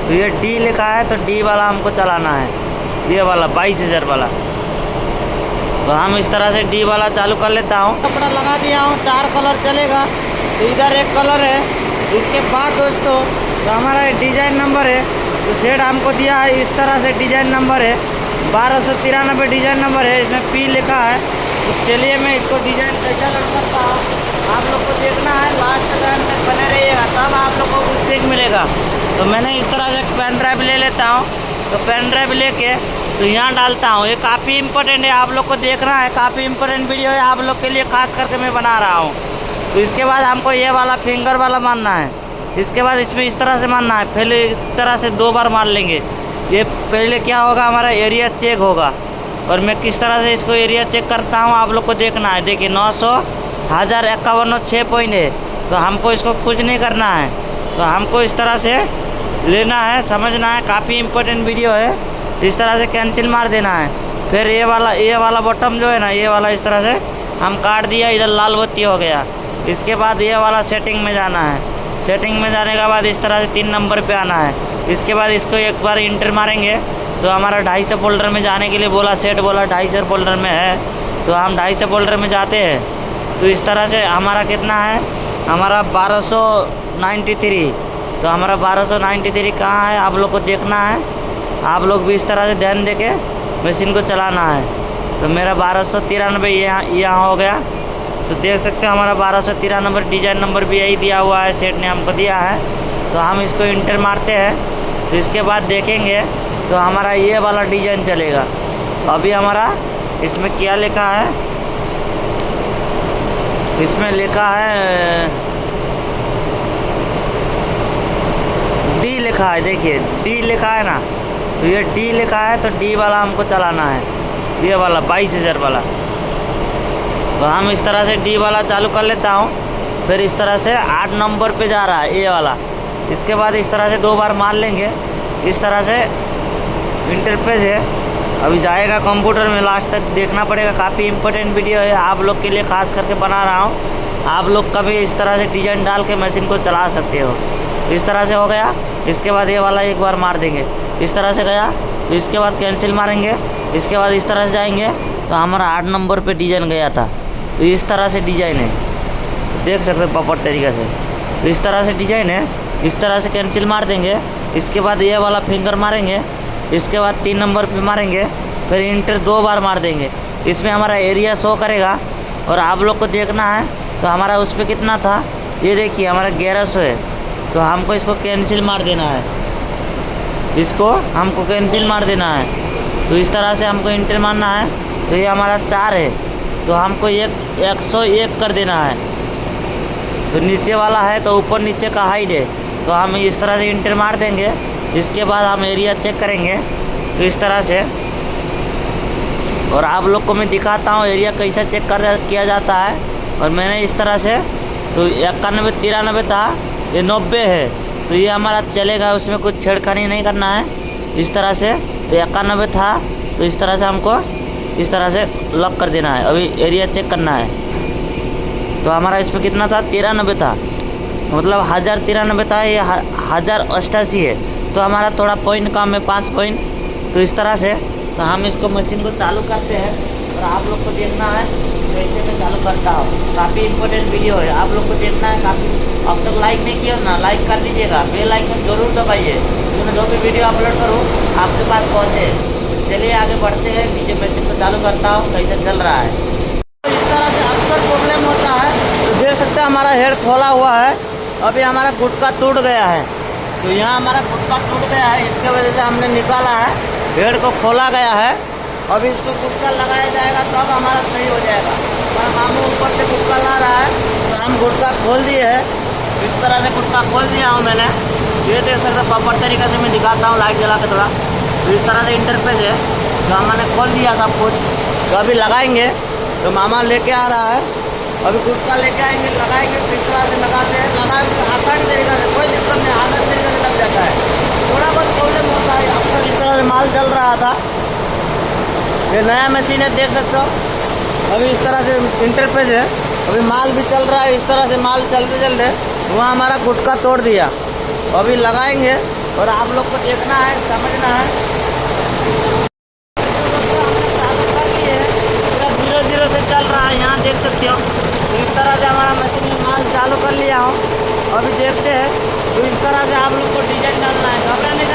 तो ये डी लिखा है, तो डी वाला हमको चलाना है, ये वाला 22,000 वाला। तो हम इस तरह से डी वाला चालू कर लेता हूँ। कपड़ा लगा दिया हूँ, 4 कलर चलेगा। तो इधर एक कलर है। इसके बाद दोस्तों तो हमारा डिज़ाइन नंबर है, तो सेट हमको दिया है इस तरह से। डिज़ाइन नंबर है 1293 डिज़ाइन नंबर है, इसमें पी लिखा है। तो चलिए मैं इसको डिज़ाइन कैसा कर सकता हूँ आप लोग को देखना है, लास्ट तक बने रहिएगा, तब आप लोग को कुछ सीख मिलेगा। तो मैंने इस तरह से पेन ड्राइव ले लेता हूँ। तो पेन ड्राइव लेके तो यहाँ डालता हूँ। ये काफ़ी इम्पोर्टेंट है, आप लोग को देखना है, काफ़ी इम्पोर्टेंट वीडियो है आप लोग के लिए, खास करके मैं बना रहा हूँ। तो इसके बाद हमको ये वाला फिंगर वाला मारना है। इसके बाद इसमें इस तरह से मारना है, पहले इस तरह से 2 बार मार लेंगे। ये पहले क्या होगा, हमारा एरिया चेक होगा। और मैं किस तरह से इसको एरिया चेक करता हूँ आप लोग को देखना है। देखिए 900, 1000, 51, 6 पॉइंट है। तो हमको इसको कुछ नहीं करना है, तो हमको इस तरह से लेना है, समझना है, काफ़ी इम्पोर्टेंट वीडियो है। इस तरह से कैंसिल मार देना है। फिर ये वाला बॉटम जो है ना, ये वाला इस तरह से हम काट दिया, इधर लाल बत्ती हो गया। इसके बाद ये वाला सेटिंग में जाना है। सेटिंग में जाने के बाद इस तरह से 3 नंबर पे आना है। इसके बाद इसको एक बार इंटर मारेंगे तो हमारा 250 फोल्डर में जाने के लिए बोला, सेट बोला 250 फोल्डर में है। तो हम 250 फोल्डर में जाते हैं। तो इस तरह से हमारा कितना है, हमारा 1293। तो हमारा 1293 कहाँ है आप लोग को देखना है। आप लोग भी इस तरह से ध्यान दे के मशीन को चलाना है। तो मेरा 1293 यहाँ हो गया। तो देख सकते हैं हमारा 1293 डिज़ाइन नंबर भी यही दिया हुआ है, सेट ने हमको दिया है। तो हम इसको इंटर मारते हैं। तो इसके बाद देखेंगे तो हमारा ये वाला डिज़ाइन चलेगा। अभी हमारा इसमें क्या लिखा है, इसमें लिखा है डी लिखा है। देखिए डी लिखा है ना, तो ये डी लिखा है, तो डी वाला हमको चलाना है, ये वाला 22,000 वाला। तो हम इस तरह से डी वाला चालू कर लेता हूँ। फिर इस तरह से 8 नंबर पे जा रहा है ये वाला। इसके बाद इस तरह से 2 बार मार लेंगे, इस तरह से इंटरफेस है। अभी जाएगा कंप्यूटर में, लास्ट तक देखना पड़ेगा, काफ़ी इम्पोर्टेंट वीडियो है आप लोग के लिए, खास करके बना रहा हूँ। आप लोग कभी इस तरह से डिज़ाइन डाल के मशीन को चला सकते हो। इस तरह से हो गया। इसके बाद ये वाला एक बार मार देंगे, इस तरह से गया। तो इसके बाद कैंसिल मारेंगे। इसके बाद इस तरह से जाएंगे तो हमारा 8 नंबर पे डिज़ाइन गया था। तो इस तरह से डिज़ाइन है, तो देख सकते हो प्रॉपर तरीक़े से। तो इस तरह से डिज़ाइन है, इस तरह से कैंसिल मार देंगे। इसके बाद ये वाला फिंगर मारेंगे। इसके बाद 3 नंबर पे मारेंगे। फिर इंटर 2 बार मार देंगे। इसमें हमारा एरिया शो करेगा और आप लोग को देखना है। तो हमारा उस पर कितना था, ये देखिए हमारा 1100 है। तो हमको इसको कैंसिल मार देना है, इसको हमको कैंसिल मार देना है। तो इस तरह से हमको इंटर मारना है। तो ये हमारा 4 है, तो हमको 101 कर देना है। तो नीचे वाला है तो ऊपर नीचे का हाइट है, तो हम इस तरह से इंटर मार देंगे। इसके बाद हम एरिया चेक करेंगे, तो इस तरह से। और आप लोग को मैं दिखाता हूँ एरिया कैसा चेक किया जाता है। और मैंने इस तरह से, तो 91, 93 था, ये 90 है। तो ये हमारा चलेगा, उसमें कुछ छेड़खानी नहीं करना है। इस तरह से तो 91 था, तो इस तरह से हमको इस तरह से लॉक कर देना है। अभी एरिया चेक करना है। तो हमारा इसमें कितना था, 93 था, मतलब 1093 था, ये 1088 है। तो हमारा थोड़ा पॉइंट कम है, 5 पॉइंट। तो इस तरह से तो हम इसको मशीन को चालू करते हैं। और आप लोग को देखना है कैसे मैं चालू करता हूँ, काफ़ी इम्पोर्टेंट वीडियो है, आप लोग को देखना है। काफ़ी अब तक लाइक नहीं किया ना, लाइक कर दीजिएगा, बेल आइकन जरूर दबाइए, तो मैं जो भी वीडियो अपलोड करूँ आपके पास पहुँचे। चलिए आगे बढ़ते हैं, नीचे मशीन को चालू करता हूँ कैसे चल रहा है। तो इस तरह से अक्सर प्रॉब्लम होता है। तो देख सकते हैं हमारा हेड खोला हुआ है। अभी हमारा गुटका टूट गया है, तो यहाँ हमारा गुटका टूट गया है, इसके वजह से हमने निकाला है, हेड को खोला गया है। अभी इसको गुटका लगाया जाएगा तब हमारा सही हो जाएगा। और मामू ऊपर से गुटका ला रहा है, तो हम गुटका खोल दिए है। इस तरह से गुटका खोल दिया हूँ मैंने, ये देख सकते प्रॉपर तरीके से मैं दिखाता हूँ लाइट जला के थोड़ा। तो इस तरह से इंटरफेस है, तो हमने खोल दिया सब कुछ। तो अभी लगाएंगे, तो मामा लेके आ रहा है, अभी गुटका लेके आएंगे, लगाएंगे, तो इस तरह से लगाते हैं। लगाए आसान तरीका से, कोई दिक्कत नहीं, आसान तरीके से लग जाता है। थोड़ा बहुत प्रॉब्लम होता है। अक्सर इस तरह से माल चल रहा था, ये नया मशीन है, देख सकते हो। अभी इस तरह से इंटरफेस है, अभी माल भी चल रहा है। इस तरह से माल चलते चलते वहाँ हमारा गुटका तोड़ दिया। अभी लगाएंगे, और आप लोग को देखना है, समझना है। पूरा 0-0 से चल रहा है, यहाँ देख सकते हो। तो इस तरह से हमारा मशीन में माल चालू कर लिया हो। अभी देखते हैं, तो इस तरह से आप लोग को डिजाइन डालना है, घबराने